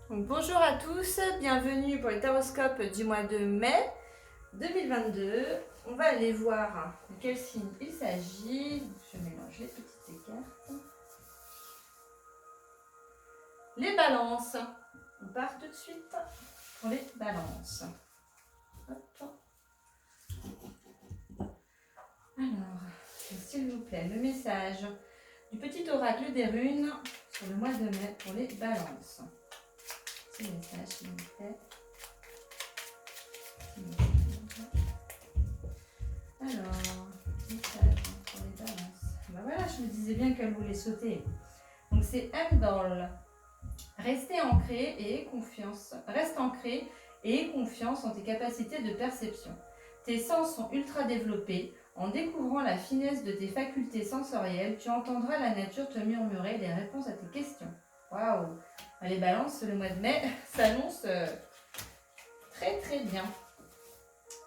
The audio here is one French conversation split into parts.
Donc, bonjour à tous, bienvenue pour les taroscopes du mois de mai 2022. On va aller voir de quel signe il s'agit. Je mélange les petites cartes. Les balances. On part tout de suite pour les balances. Hop. Alors, s'il vous plaît, le message du petit oracle des runes sur le mois de mai pour les balances. Petit message, s'il vous plaît. Alors, message pour les balances. Ben voilà, je me disais bien qu'elle voulait sauter. Donc c'est Endol. Reste ancré et aie confiance en tes capacités de perception. Tes sens sont ultra développés. En découvrant la finesse de tes facultés sensorielles, tu entendras la nature te murmurer des réponses à tes questions. Waouh! Les balances, le mois de mai s'annonce très très bien.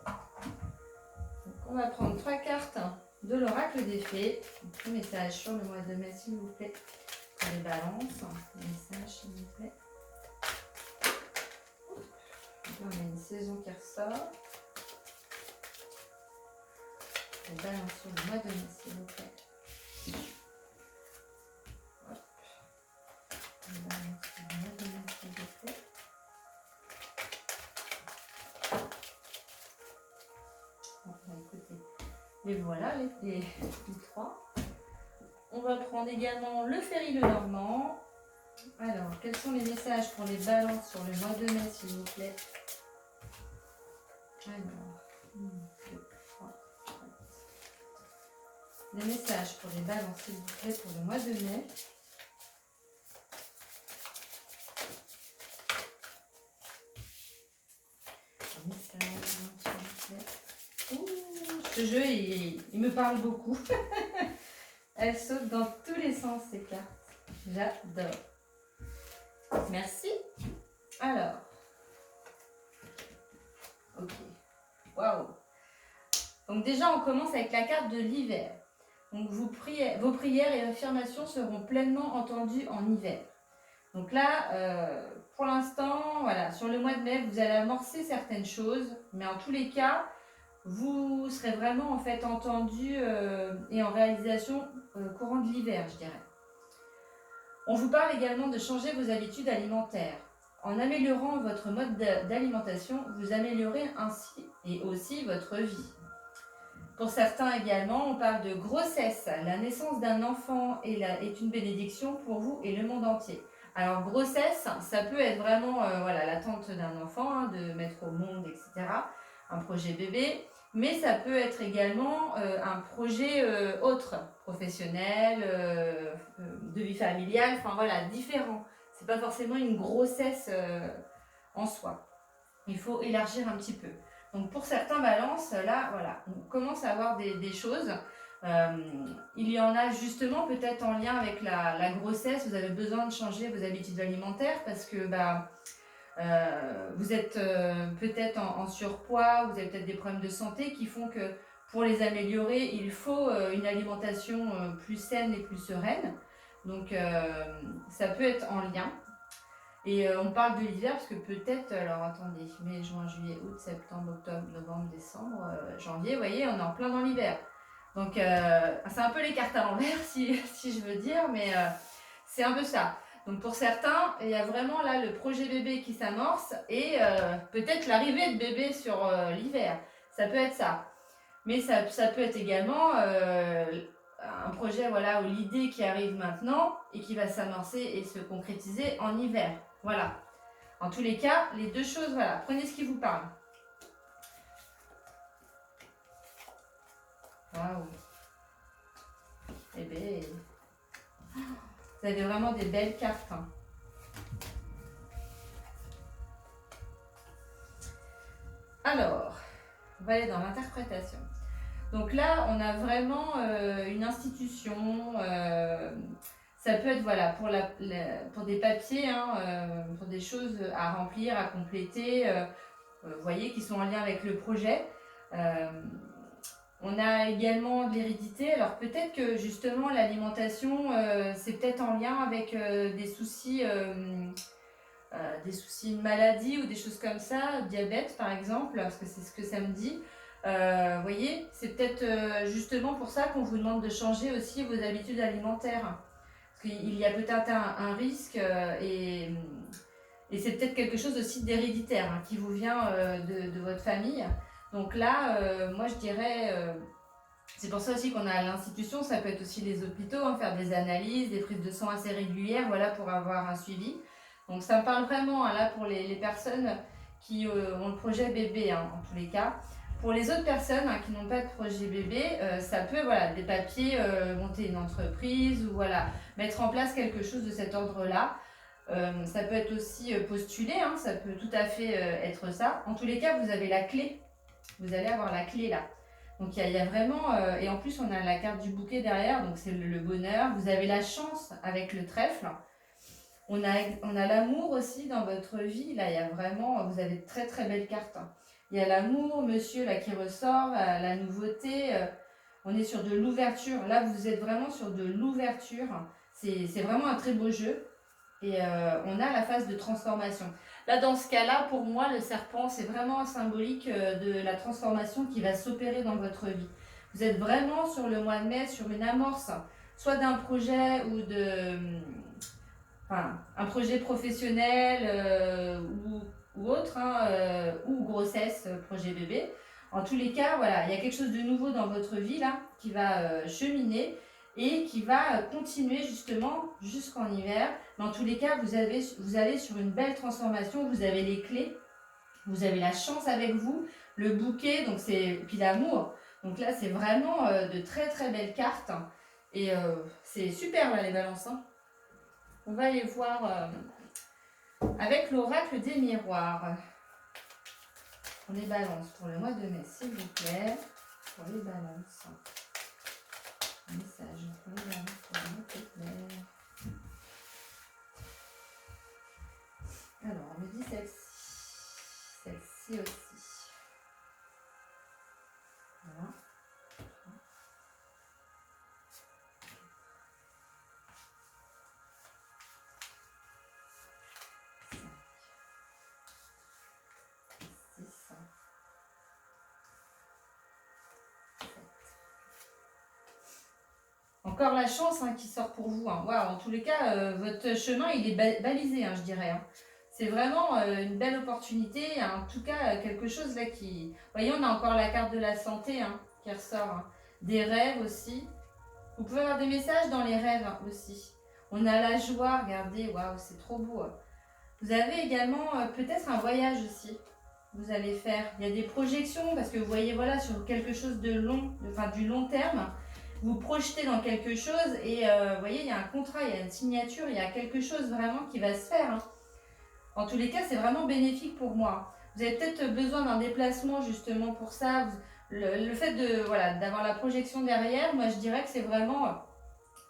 Donc, on va prendre 3 cartes de l'oracle des fées. Un message sur le mois de mai, s'il vous plaît. Pour les balances, un message, s'il vous plaît. On a une saison qui ressort. Les balances sur le mois de mai, s'il vous plaît. Hop. Les balances sur le mois de mai, s'il vous plaît. Bon, bah, écoutez, les voilà, les 3. On va prendre également le Ferry le Normand. Alors, quels sont les messages pour les balances sur le mois de mai, s'il vous plaît? Alors, 1, 2, 3, 4. Les messages pour les balances, s'il vous plaît, pour le mois de mai. Les messages, s'il vous plaît. Ouh, ce jeu, il me parle beaucoup. Elle saute dans tous les sens, ces cartes. J'adore. Merci. Alors. Ok. Waouh. Donc déjà, on commence avec la carte de l'hiver. Donc vos prières et affirmations seront pleinement entendues en hiver. Donc là, pour l'instant, voilà, sur le mois de mai, vous allez amorcer certaines choses, mais en tous les cas, vous serez vraiment en fait entendu et en réalisation courant de l'hiver, je dirais. On vous parle également de changer vos habitudes alimentaires. En améliorant votre mode d'alimentation, vous améliorez ainsi et aussi votre vie. Pour certains également, on parle de grossesse. La naissance d'un enfant est une bénédiction pour vous et le monde entier. Alors grossesse, ça peut être vraiment voilà, l'attente d'un enfant, de mettre au monde, etc. Un projet bébé. Mais ça peut être également un projet autre, professionnel, de vie familiale, enfin voilà, différent. C'est pas forcément une grossesse en soi. Il faut élargir un petit peu. Donc pour certains balances, là, voilà, on commence à avoir des choses. Il y en a justement peut-être en lien avec la grossesse. Vous avez besoin de changer vos habitudes alimentaires parce que vous êtes peut-être en surpoids, vous avez peut-être des problèmes de santé qui font que pour les améliorer, il faut une alimentation plus saine et plus sereine. Donc ça peut être en lien. Et on parle de l'hiver parce que peut-être, alors attendez, mai, juin, juillet, août, septembre, octobre, novembre, décembre, janvier, vous voyez, on est en plein dans l'hiver. Donc c'est un peu les cartes à l'envers si je veux dire, mais c'est un peu ça. Donc pour certains, il y a vraiment là le projet bébé qui s'amorce et peut-être l'arrivée de bébé sur l'hiver. Ça peut être ça. Mais ça peut être également un projet voilà, où l'idée qui arrive maintenant et qui va s'amorcer et se concrétiser en hiver. Voilà. En tous les cas, les deux choses, voilà. Prenez ce qui vous parle. Waouh. Eh bien, vous avez vraiment des belles cartes. Hein. Alors, on va aller dans l'interprétation. Donc là, on a vraiment une institution. Ça peut être voilà, pour des papiers, hein, pour des choses à remplir, à compléter, vous voyez, qui sont en lien avec le projet. On a également de l'hérédité. Alors peut-être que justement l'alimentation, c'est peut-être en lien avec des soucis des soucis de maladie ou des choses comme ça, diabète par exemple, parce que c'est ce que ça me dit. Vous voyez, c'est peut-être justement pour ça qu'on vous demande de changer aussi vos habitudes alimentaires. Parce qu'il y a peut-être un risque et c'est peut-être quelque chose aussi d'héréditaire qui vous vient de votre famille. Donc là, moi je dirais, c'est pour ça aussi qu'on a à l'institution, ça peut être aussi les hôpitaux, faire des analyses, des prises de sang assez régulières, voilà, pour avoir un suivi. Donc ça me parle vraiment là pour les personnes qui ont le projet bébé en tous les cas. Pour les autres personnes qui n'ont pas de projet bébé, ça peut, voilà, des papiers, monter une entreprise ou voilà, mettre en place quelque chose de cet ordre-là. Ça peut être aussi postulé, ça peut tout à fait être ça. En tous les cas, vous avez la clé. Vous allez avoir la clé là. Donc il y a vraiment, et en plus on a la carte du bouquet derrière, donc c'est le bonheur. Vous avez la chance avec le trèfle. On a l'amour aussi dans votre vie. Là, il y a vraiment, vous avez de très très belles cartes. Il y a l'amour, monsieur, là qui ressort, la nouveauté. On est sur de l'ouverture. Là, vous êtes vraiment sur de l'ouverture. C'est vraiment un très beau jeu. Et on a la phase de transformation. Là, dans ce cas-là, pour moi, le serpent, c'est vraiment symbolique de la transformation qui va s'opérer dans votre vie. Vous êtes vraiment sur le mois de mai, sur une amorce, soit d'un projet ou un projet professionnel ou autre, ou grossesse, projet bébé. En tous les cas, voilà, il y a quelque chose de nouveau dans votre vie là qui va cheminer et qui va continuer justement jusqu'en hiver. Mais en tous les cas, vous allez sur une belle transformation, vous avez les clés, vous avez la chance avec vous, le bouquet, donc puis l'amour. Donc là, c'est vraiment de très très belles cartes. Et c'est super là, les balances. On va aller voir avec l'oracle des miroirs. Pour les balances, pour le mois de mai, s'il vous plaît. Pour les balances. Un message pour les balances, pour le mois de mai. Alors, on me dit celle-ci. Celle-ci aussi. Voilà. Encore la chance qui sort pour vous. Wow, en tous les cas, votre chemin, il est balisé, je dirais. C'est vraiment une belle opportunité. En tout cas, quelque chose là qui... Vous voyez, on a encore la carte de la santé qui ressort. Des rêves aussi. Vous pouvez avoir des messages dans les rêves aussi. On a la joie, regardez, waouh, c'est trop beau. Vous avez également peut-être un voyage aussi. Vous allez faire. Il y a des projections parce que vous voyez, voilà, sur quelque chose de long, du long terme. Vous projetez dans quelque chose et vous voyez, il y a un contrat, il y a une signature, il y a quelque chose vraiment qui va se faire. En tous les cas, c'est vraiment bénéfique pour moi. Vous avez peut-être besoin d'un déplacement justement pour ça. Le fait d'avoir la projection derrière, moi je dirais que c'est vraiment...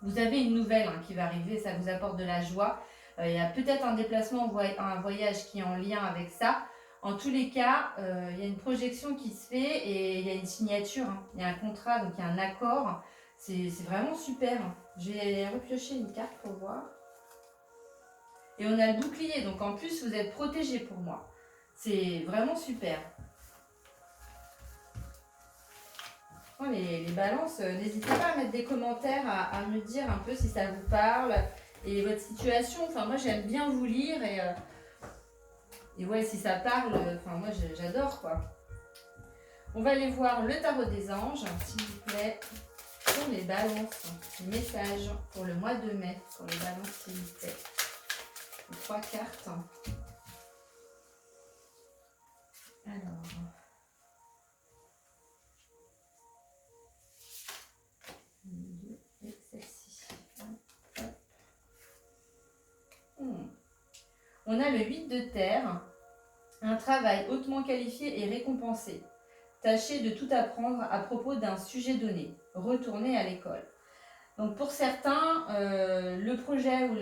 Vous avez une nouvelle qui va arriver, ça vous apporte de la joie. Il y a peut-être un déplacement, un voyage qui est en lien avec ça. En tous les cas, il y a une projection qui se fait et il y a une signature, il y a un contrat, donc il y a un accord. C'est vraiment super. Je vais repiocher une carte pour voir. Et on a le bouclier, donc en plus vous êtes protégé pour moi. C'est vraiment super. Oh, les balances, n'hésitez pas à mettre des commentaires, à me dire un peu si ça vous parle et votre situation. Enfin, moi j'aime bien vous lire et ouais, si ça parle, moi j'adore quoi. On va aller voir le tarot des anges, s'il vous plaît. Pour les balances, les messages pour le mois de mai, pour les balances s'il vous plaît. Les 3 cartes. Alors. Et celle-ci. On a le 8 de terre. Un travail hautement qualifié et récompensé. Tâchez de tout apprendre à propos d'un sujet donné. Retournez à l'école. Donc pour certains, le projet ou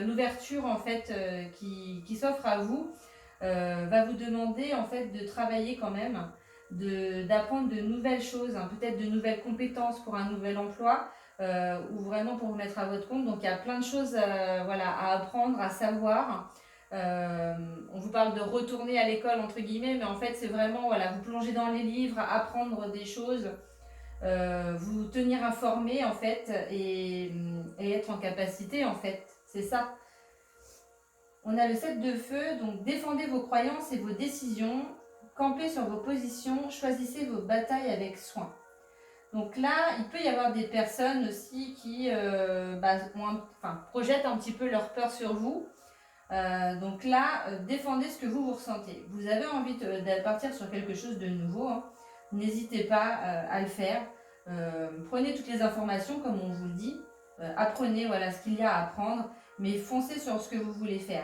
l'ouverture en fait qui s'offre à vous va vous demander en fait de travailler quand même, d'apprendre de nouvelles choses, peut-être de nouvelles compétences pour un nouvel emploi. ou vraiment pour vous mettre à votre compte. Donc il y a plein de choses voilà, à apprendre, à savoir. On vous parle de retourner à l'école entre guillemets, mais en fait c'est vraiment voilà, vous plonger dans les livres, apprendre des choses, vous tenir informé en fait et être en capacité en fait, c'est ça. On a le 7 de feu, donc défendez vos croyances et vos décisions, campez sur vos positions, choisissez vos batailles avec soin. Donc là, il peut y avoir des personnes aussi qui projettent un petit peu leur peur sur vous. Donc là, défendez ce que vous ressentez. Vous avez envie de partir sur quelque chose de nouveau, hein. N'hésitez pas à le faire. Prenez toutes les informations comme on vous le dit. Apprenez voilà, ce qu'il y a à apprendre, mais foncez sur ce que vous voulez faire.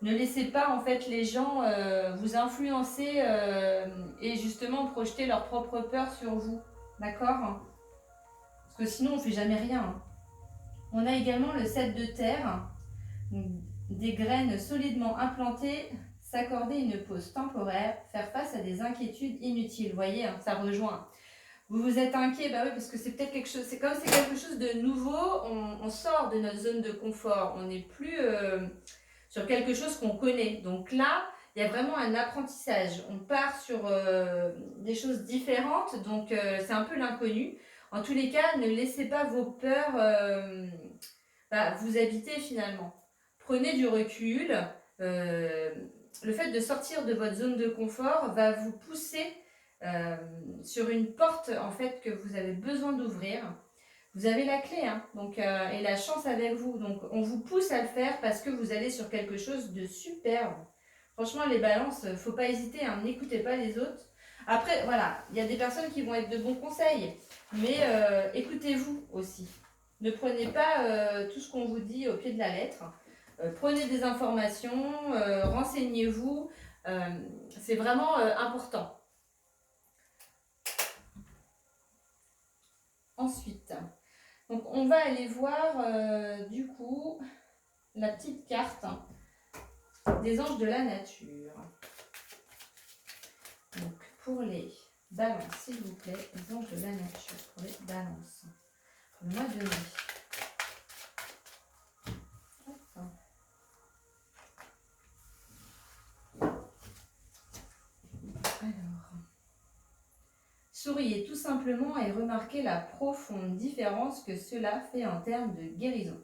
Ne laissez pas en fait les gens vous influencer et justement projeter leur propre peur sur vous. D'accord? Parce que sinon on ne fait jamais rien, hein. On a également le 7 de terre. Des graines solidement implantées, s'accorder une pause temporaire, faire face à des inquiétudes inutiles. Vous voyez, hein, ça rejoint. Vous vous êtes inquiet, bah oui, parce que c'est peut-être quelque chose, c'est comme c'est quelque chose de nouveau, on sort de notre zone de confort, on n'est plus sur quelque chose qu'on connaît. Donc là, il y a vraiment un apprentissage. On part sur des choses différentes, donc c'est un peu l'inconnu. En tous les cas, ne laissez pas vos peurs vous habiter finalement. Prenez du recul. Le fait de sortir de votre zone de confort va vous pousser sur une porte en fait que vous avez besoin d'ouvrir. Vous avez la clé hein, donc, et la chance avec vous. Donc on vous pousse à le faire parce que vous allez sur quelque chose de superbe. Franchement, les balances, faut pas hésiter, hein, n'écoutez pas les autres. Après, voilà, il y a des personnes qui vont être de bons conseils, mais écoutez-vous aussi. Ne prenez pas tout ce qu'on vous dit au pied de la lettre. Prenez des informations, renseignez-vous. C'est vraiment important. Ensuite, donc on va aller voir du coup la petite carte des anges de la nature. Donc pour les balances, s'il vous plaît, les anges de la nature pour les balances. Pour le mois de mai. Souriez tout simplement et remarquez la profonde différence que cela fait en termes de guérison.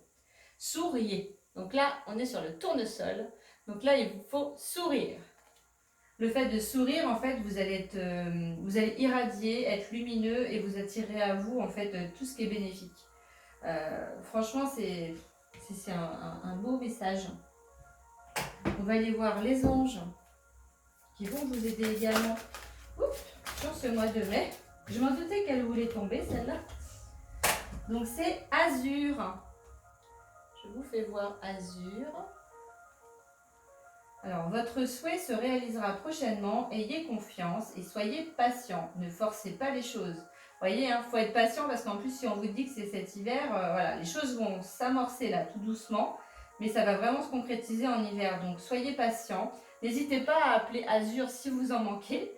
Souriez. Donc là, on est sur le tournesol. Donc là, il faut sourire. Le fait de sourire, en fait, vous allez irradier, être lumineux et vous attirer à vous, en fait, tout ce qui est bénéfique. Franchement, c'est un beau message. On va aller voir les anges qui vont vous aider également. Sur ce mois de mai. Je m'en doutais qu'elle voulait tomber, celle-là. Donc, c'est Azur. Je vous fais voir Azur. Alors, votre souhait se réalisera prochainement. Ayez confiance et soyez patient. Ne forcez pas les choses. Vous voyez, il faut être patient parce qu'en plus, si on vous dit que c'est cet hiver, voilà, les choses vont s'amorcer là tout doucement. Mais ça va vraiment se concrétiser en hiver. Donc, soyez patient. N'hésitez pas à appeler Azur si vous en manquez.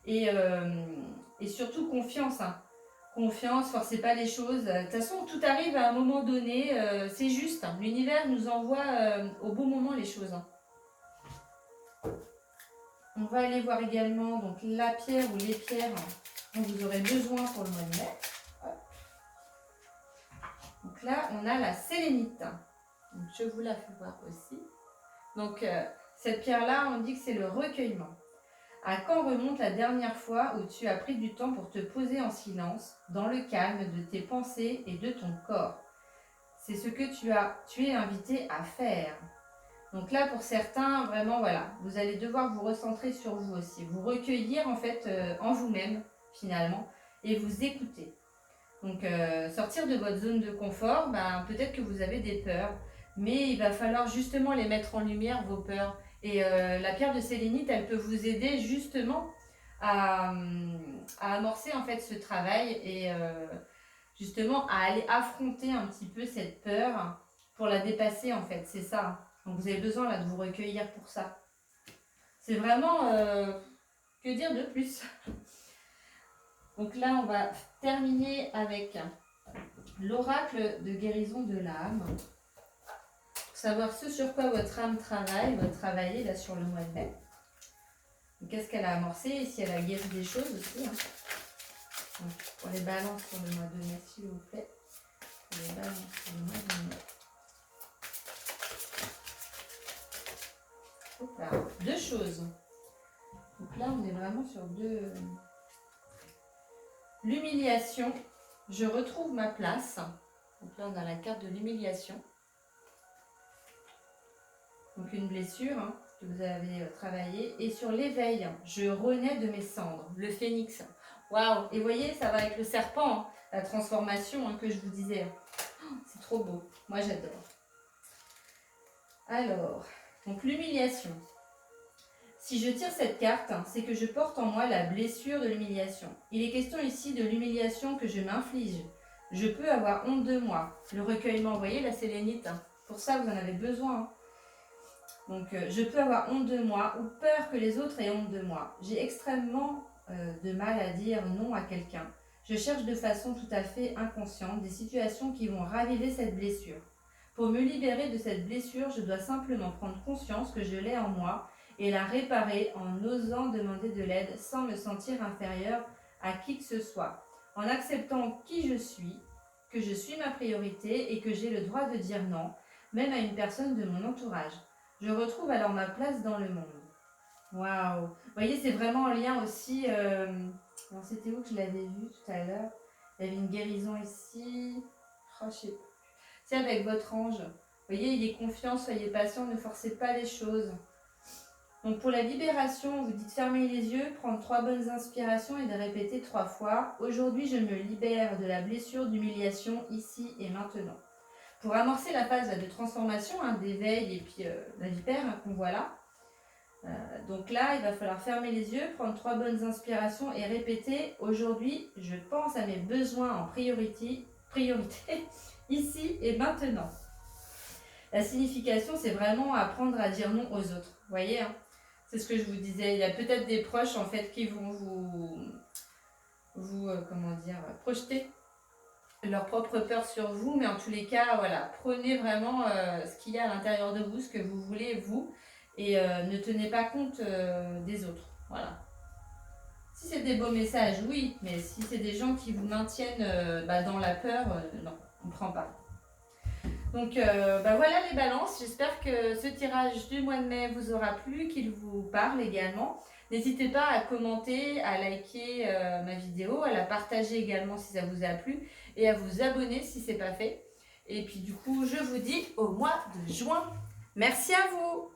Et surtout confiance, hein. Confiance, forcez pas les choses. De toute façon, tout arrive à un moment donné, c'est juste. Hein. L'univers nous envoie au bon moment les choses. Hein. On va aller voir également donc, la pierre ou les pierres dont vous aurez besoin pour le mois de mai. Hop. Donc là, on a la sélénite. Donc, je vous la fais voir aussi. Donc, cette pierre-là, on dit que c'est le recueillement. À quand remonte la dernière fois où tu as pris du temps pour te poser en silence, dans le calme de tes pensées et de ton corps? C'est ce que tu es invité à faire. Donc là, pour certains, vraiment, voilà, vous allez devoir vous recentrer sur vous aussi, vous recueillir en fait en vous-même, finalement, et vous écouter. Donc, sortir de votre zone de confort, peut-être que vous avez des peurs, mais il va falloir justement les mettre en lumière, vos peurs. Et la pierre de sélénite, elle peut vous aider justement à amorcer en fait ce travail et justement à aller affronter un petit peu cette peur pour la dépasser en fait, c'est ça. Donc vous avez besoin là de vous recueillir pour ça. C'est vraiment, que dire de plus? Donc là on va terminer avec l'oracle de guérison de l'âme. Pour savoir ce sur quoi votre âme travaille, va travailler là sur le mois de mai. Qu'est-ce qu'elle a amorcé et si elle a guéri des choses aussi. Hein. Donc, pour les balances sur le mois de mai, s'il vous plaît. Pour les balances sur le mois de mai. Hop là. Deux choses. Donc là, on est vraiment sur deux. L'humiliation. Je retrouve ma place. Donc là, on a la carte de l'humiliation. Donc une blessure hein, que vous avez travaillée. Et sur l'éveil, je renais de mes cendres. Le phénix. Waouh! Et vous voyez, ça va avec le serpent, hein, la transformation hein, que je vous disais. Oh, c'est trop beau. Moi, j'adore. Alors, donc l'humiliation. Si je tire cette carte, c'est que je porte en moi la blessure de l'humiliation. Il est question ici de l'humiliation que je m'inflige. Je peux avoir honte de moi. Le recueillement, vous voyez, la sélénite. Hein. Pour ça, vous en avez besoin. Hein. Donc, je peux avoir honte de moi ou peur que les autres aient honte de moi. J'ai extrêmement de mal à dire non à quelqu'un. Je cherche de façon tout à fait inconsciente des situations qui vont raviver cette blessure. Pour me libérer de cette blessure, je dois simplement prendre conscience que je l'ai en moi et la réparer en osant demander de l'aide sans me sentir inférieure à qui que ce soit, en acceptant qui je suis, que je suis ma priorité et que j'ai le droit de dire non, même à une personne de mon entourage. Je retrouve alors ma place dans le monde. Waouh! Vous voyez, c'est vraiment en lien aussi... c'était où que je l'avais vu tout à l'heure? Il y avait une guérison ici. Oh, je sais pas. C'est avec votre ange. Vous voyez, ayez confiance, soyez patient, ne forcez pas les choses. Donc pour la libération, vous dites fermer les yeux, prendre 3 bonnes inspirations et de répéter 3 fois. Aujourd'hui, je me libère de la blessure d'humiliation ici et maintenant. Pour amorcer la phase de transformation, hein, d'éveil et puis la vipère hein, qu'on voit là. Donc là, il va falloir fermer les yeux, prendre 3 bonnes inspirations et répéter. Aujourd'hui, je pense à mes besoins en priorité ici et maintenant. La signification, c'est vraiment apprendre à dire non aux autres. Vous voyez, hein, c'est ce que je vous disais. Il y a peut-être des proches en fait qui vont vous projeter leur propre peur sur vous, mais en tous les cas, voilà, prenez vraiment ce qu'il y a à l'intérieur de vous, ce que vous voulez vous, et ne tenez pas compte des autres. Voilà. Si c'est des beaux messages, oui, mais si c'est des gens qui vous maintiennent dans la peur, non, on ne prend pas. Donc voilà les balances, j'espère que ce tirage du mois de mai vous aura plu, qu'il vous parle également. N'hésitez pas à commenter, à liker ma vidéo, à la partager également si ça vous a plu et à vous abonner si ce n'est pas fait. Et puis du coup, je vous dis au mois de juin. Merci à vous!